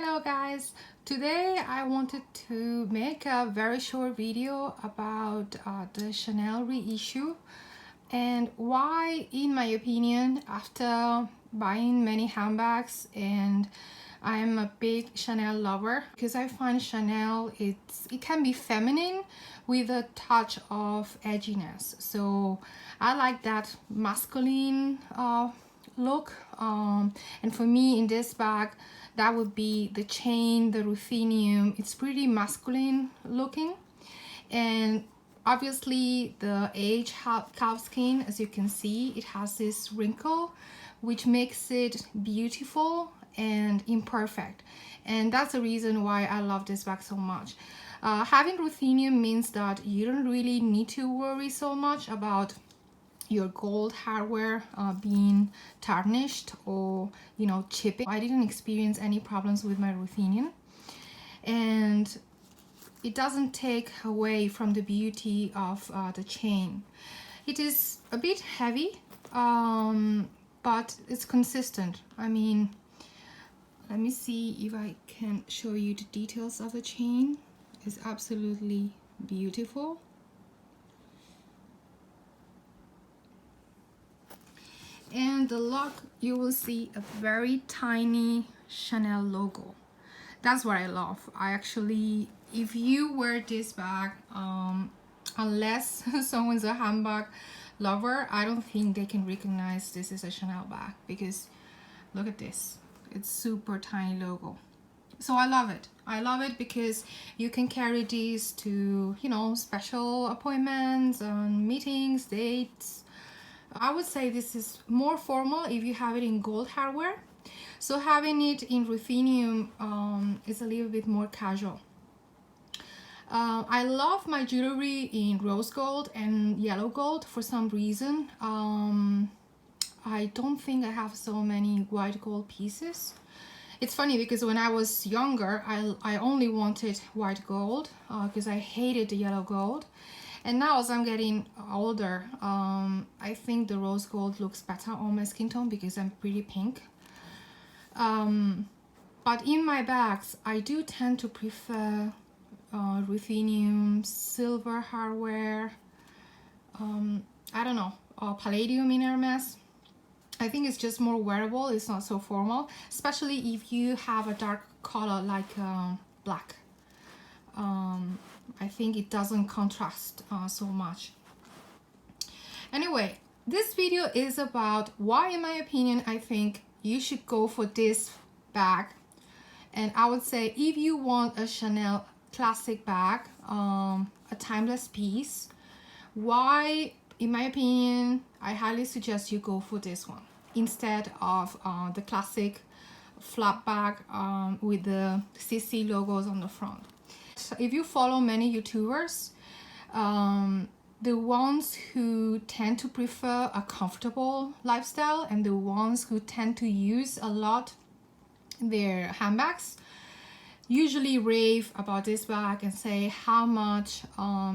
Hello guys, today I wanted to make a very short video about the Chanel reissue and why, in my opinion, after buying many handbags, and I'm a big Chanel lover because I find Chanel it can be feminine with a touch of edginess. So I like that masculine look, and for me in this bag that would be the chain, the ruthenium. It's pretty masculine looking, and obviously the aged calfskin, as you can see, it has this wrinkle which makes it beautiful and imperfect, and that's the reason why I love this bag so much. Having ruthenium means that you don't really need to worry so much about your gold hardware being tarnished or chipping. I didn't experience any problems with my ruthenium, and it doesn't take away from the beauty of the chain. It is a bit heavy, but it's consistent. I mean, let me see if I can show you the details of the chain. It's absolutely beautiful. And the lock, you will see a very tiny Chanel logo. That's what I love. I actually, if you wear this bag, unless someone's a handbag lover, I don't think they can recognize this is a Chanel bag, because look at this. It's super tiny logo. So I love it. I love it because you can carry these to, special appointments, meetings, dates. I would say this is more formal if you have it in gold hardware. So having it in ruthenium is a little bit more casual. I love my jewelry in rose gold and yellow gold for some reason. I don't think I have so many white gold pieces. It's funny because when I was younger, I only wanted white gold because I hated the yellow gold. And now as I'm getting older, I think the rose gold looks better on my skin tone because I'm pretty pink. But in my bags, I do tend to prefer ruthenium, silver hardware, I don't know, palladium in Hermes. I think it's just more wearable, it's not so formal, especially if you have a dark color like black. I think it doesn't contrast so much. Anyway, this video is about why, in my opinion, I think you should go for this bag. And I would say if you want a Chanel classic bag, a timeless piece, why, in my opinion, I highly suggest you go for this one instead of the classic flap bag with the CC logos on the front. If you follow many YouTubers, the ones who tend to prefer a comfortable lifestyle and the ones who tend to use a lot their handbags usually rave about this bag and say how much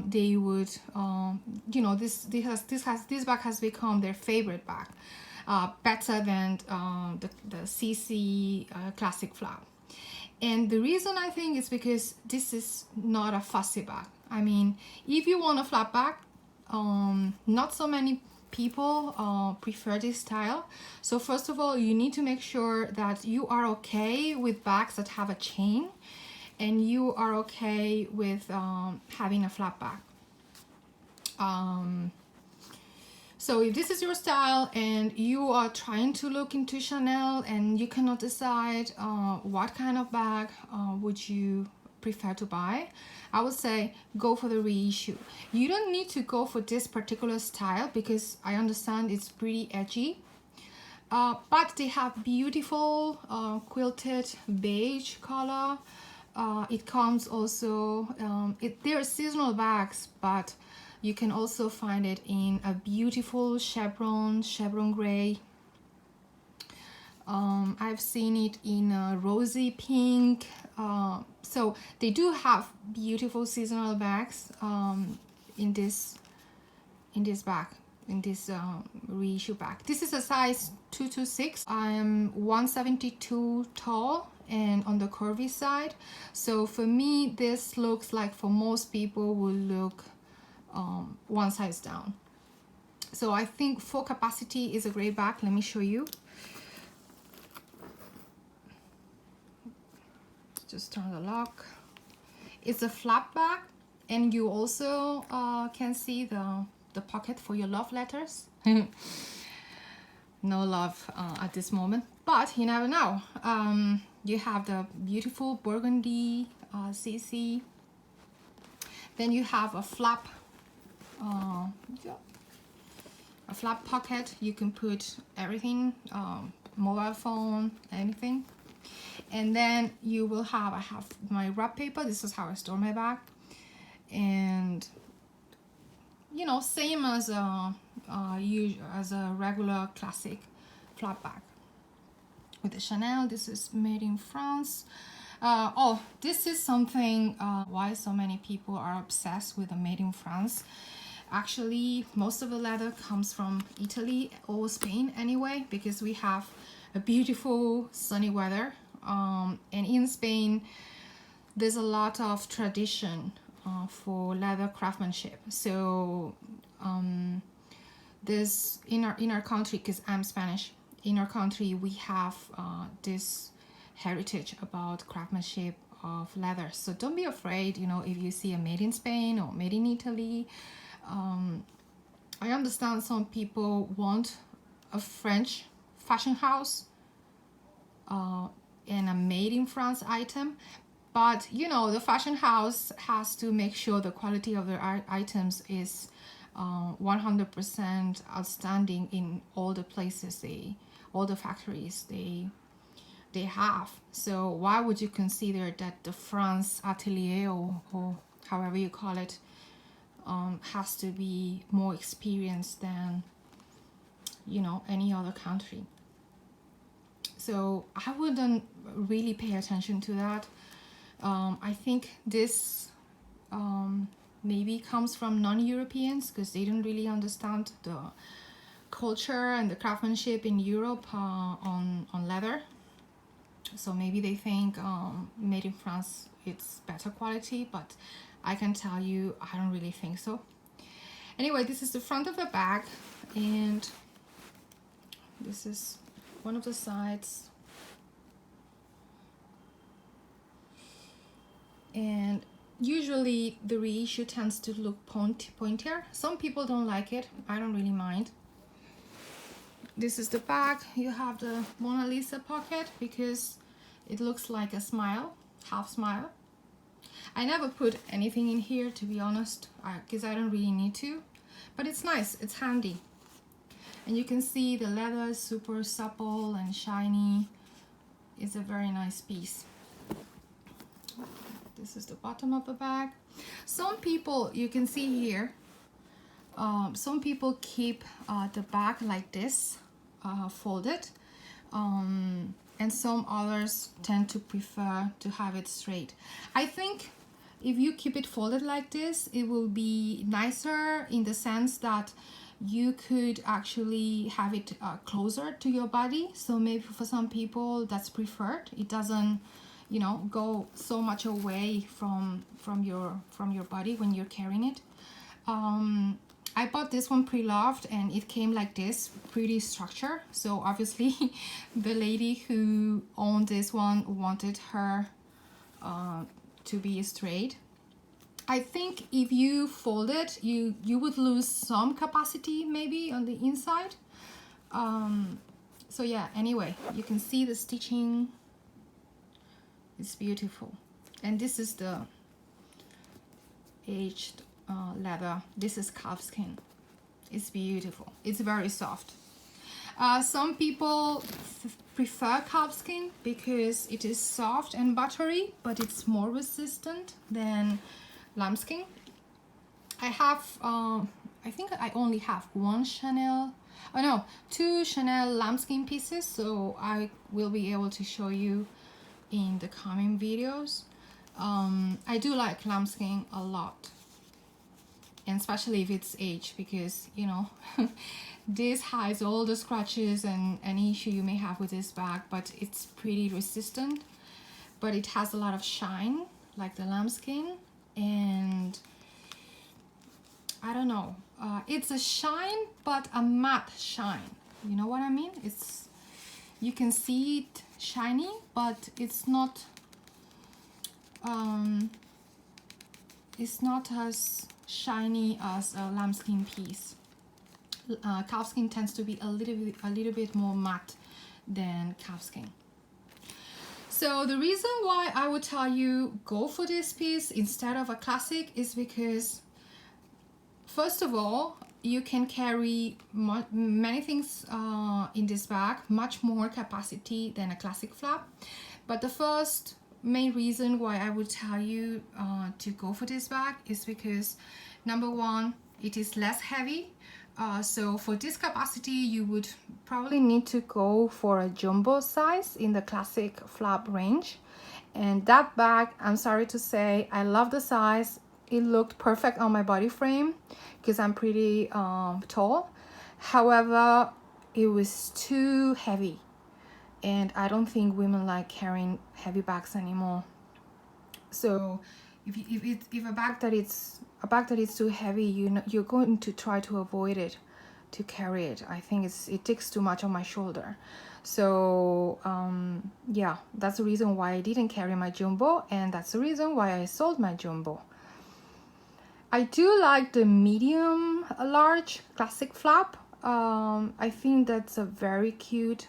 they would, this bag has become their favorite bag, better than the CC classic flap. And the reason I think is because this is not a fussy bag. I mean, if you want a flap bag, not so many people prefer this style. So first of all, you need to make sure that you are okay with bags that have a chain, and you are okay with having a flap bag. So if this is your style and you are trying to look into Chanel and you cannot decide what kind of bag would you prefer to buy, I would say go for the reissue. You don't need to go for this particular style because I understand it's pretty edgy, but they have beautiful quilted beige color. It comes also, they're seasonal bags, but you can also find it in a beautiful chevron gray. I've seen it in a rosy pink. So they do have beautiful seasonal bags in this bag, in this reissue bag. This is a size 226. I am 172 tall and on the curvy side. So for me, this looks like, for most people, will look one size down. So I think full capacity is a great bag. Let me show you. Just turn the lock. It's a flap bag, and you also can see the pocket for your love letters. No love at this moment, but you never know. You have the beautiful burgundy CC. Then you have a flap pocket. You can put everything, mobile phone, anything. And then you will have, I have my wrap paper. This is how I store my bag. And you know, same as a regular classic flap bag. With the Chanel, this is made in France. Oh, this is something why so many people are obsessed with the made in France. Actually, most of the leather comes from Italy or Spain anyway, because we have a beautiful sunny weather. And in Spain, there's a lot of tradition for leather craftsmanship. So this in our country, because I'm Spanish, in our country we have this heritage about craftsmanship of leather. So don't be afraid, you know, if you see a made in Spain or made in Italy. I understand some people want a French fashion house and a made in France item, but you know, the fashion house has to make sure the quality of their items is 100% outstanding in all the places all the factories they have. So why would you consider that the France atelier or however you call it has to be more experienced than, you know, any other country? So I wouldn't really pay attention to that. I think this maybe comes from non-Europeans, because they don't really understand the culture and the craftsmanship in Europe on leather. So maybe they think made in France it's better quality, but I can tell you I don't really think so. Anyway, this is the front of the bag, and this is one of the sides. And usually the reissue tends to look pointier. Some people don't like it. I don't really mind. This is the bag. You have the Mona Lisa pocket because it looks like a smile, half smile. I never put anything in here, to be honest, because I don't really need to, but it's nice, it's handy. And you can see the leather is super supple and shiny. It's a very nice piece. This is the bottom of the bag. Some people, you can see here, some people keep the bag like this, folded, and some others tend to prefer to have it straight. I think if you keep it folded like this, it will be nicer in the sense that you could actually have it closer to your body. So maybe for some people that's preferred. It doesn't, you know, go so much away from your body when you're carrying it. I bought this one pre-loved and it came like this, pretty structure. So obviously the lady who owned this one wanted her to be straight. I think if you fold it, you would lose some capacity maybe on the inside. So yeah, anyway, you can see the stitching. It's beautiful. And this is the aged leather. This is calfskin. It's beautiful. It's very soft. Some people prefer calfskin because it is soft and buttery, but it's more resistant than lambskin. I have, I think I only have two Chanel lambskin pieces, so I will be able to show you in the coming videos. I do like lambskin a lot, and especially if it's aged, because you know this hides all the scratches and any issue you may have with this bag, but it's pretty resistant but it has a lot of shine, like the lambskin, and I don't know. It's a shine, but a matte shine. You know what I mean? You can see it shiny, but it's not as shiny as a lambskin piece. Calfskin tends to be a little bit more matte than calfskin. So the reason why I would tell you go for this piece instead of a classic is because, first of all, you can carry many things in this bag, much more capacity than a classic flap. But the first main reason why I would tell you to go for this bag is because, number one, it is less heavy. So for this capacity, you would probably need to go for a jumbo size in the classic flap range. And that bag, I'm sorry to say, I love the size. It looked perfect on my body frame because I'm pretty tall. However, it was too heavy, and I don't think women like carrying heavy bags anymore. So if a bag that is too heavy, you're going to try to avoid it, to carry it. I think it takes too much on my shoulder. So yeah, that's the reason why I didn't carry my jumbo, and that's the reason why I sold my jumbo. I do like the medium large classic flap. I think that's a very cute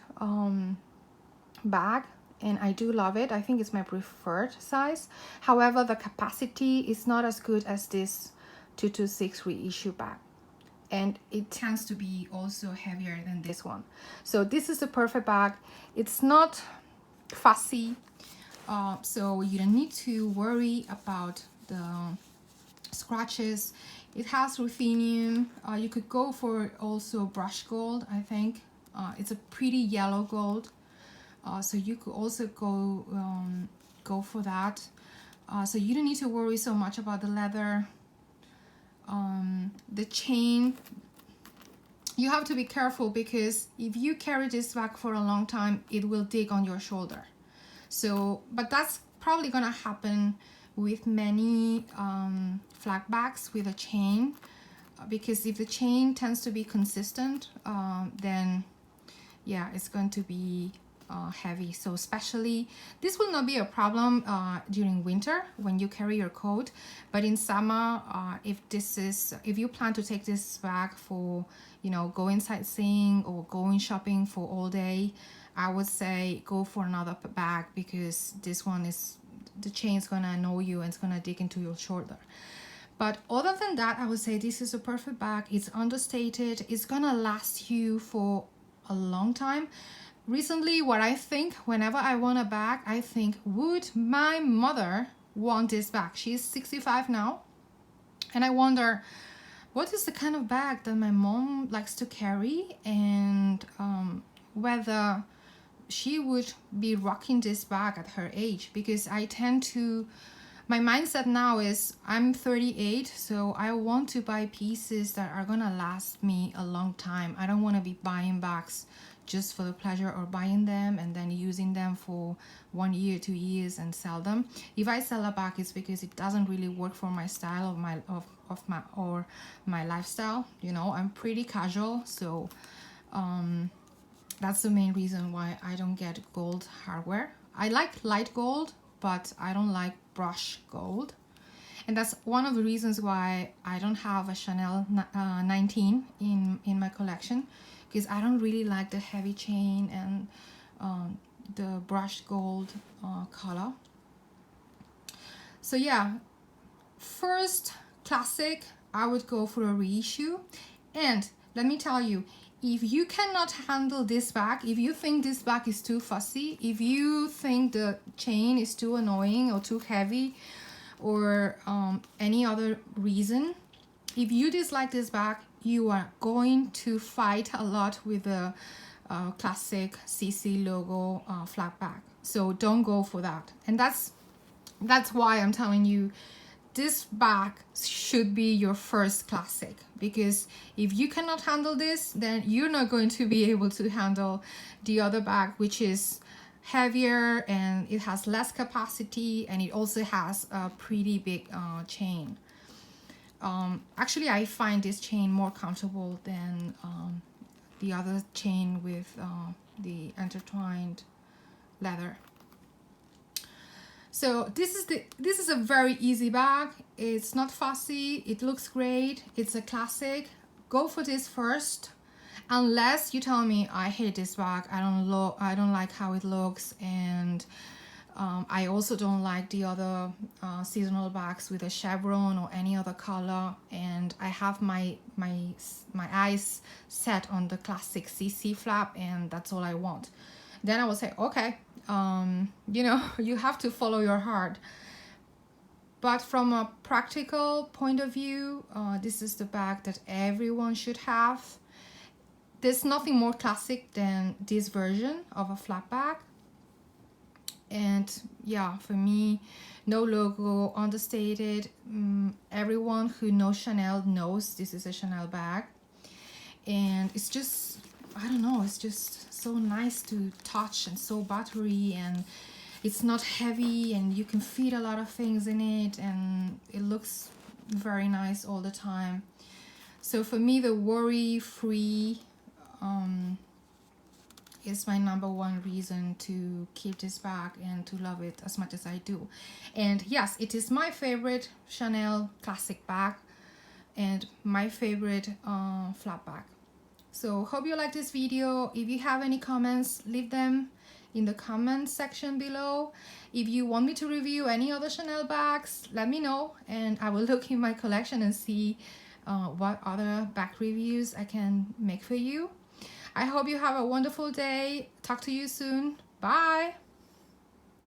bag, and I do love it. I think it's my preferred size. However, the capacity is not as good as this 226 reissue bag, and it tends to be also heavier than this one. So this is the perfect bag. It's not fussy, so you don't need to worry about the scratches. It has ruthenium. You could go for also brush gold. I think it's a pretty yellow gold, so you could also go for that. So you don't need to worry so much about the leather. The chain, you have to be careful, because if you carry this bag for a long time, it will dig on your shoulder. So, but that's probably gonna happen with many flap bags with a chain, because if the chain tends to be consistent, then yeah, it's going to be heavy. So especially, this will not be a problem during winter when you carry your coat, but in summer, if you plan to take this bag for, you know, going sightseeing or going shopping for all day, I would say go for another bag, because this one is, the chain is gonna annoy you and it's gonna dig into your shoulder. But other than that, I would say this is a perfect bag. It's understated. It's gonna last you for a long time. Recently, what I think, whenever I want a bag, I think, would my mother want this bag? She's 65 now, and I wonder, what is the kind of bag that my mom likes to carry, and whether she would be rocking this bag at her age. Because I tend to, my mindset now is, I'm 38, so I want to buy pieces that are gonna last me a long time. I don't want to be buying bags just for the pleasure, or buying them and then using them for 1 year, 2 years and sell them. If I sell a bag, it's because it doesn't really work for my style or my lifestyle. You know, I'm pretty casual, so that's the main reason why I don't get gold hardware. I like light gold, but I don't like brush gold. And that's one of the reasons why I don't have a Chanel 19 in my collection, because I don't really like the heavy chain and the brushed gold color. So yeah, first classic, I would go for a reissue. And let me tell you, if you cannot handle this bag, if you think this bag is too fussy, if you think the chain is too annoying or too heavy, or any other reason, if you dislike this bag, you are going to fight a lot with the classic CC logo flap bag. So don't go for that. And that's why I'm telling you, this bag should be your first classic, because if you cannot handle this, then you're not going to be able to handle the other bag, which is heavier and it has less capacity, and it also has a pretty big chain. Actually, I find this chain more comfortable than the other chain with the intertwined leather. So this is a very easy bag. It's not fussy, it looks great, it's a classic. Go for this first, unless you tell me I hate this bag, I don't like how it looks, and I also don't like the other seasonal bags with a chevron or any other color, and I have my eyes set on the classic CC flap, and that's all I want. Then I will say, okay, you know, you have to follow your heart. But from a practical point of view, this is the bag that everyone should have. There's nothing more classic than this version of a flap bag. And yeah, for me, no logo, understated. Everyone who knows Chanel knows this is a Chanel bag. And it's just, I don't know, it's just so nice to touch and so buttery, and it's not heavy, and you can fit a lot of things in it, and it looks very nice all the time. So for me, the worry-free is my #1 reason to keep this bag and to love it as much as I do. And yes, it is my favorite Chanel classic bag and my favorite flap bag. So hope you like this video. If you have any comments, leave them in the comment section below. If you want me to review any other Chanel bags, let me know, and I will look in my collection and see what other bag reviews I can make for you. I hope you have a wonderful day. Talk to you soon. Bye.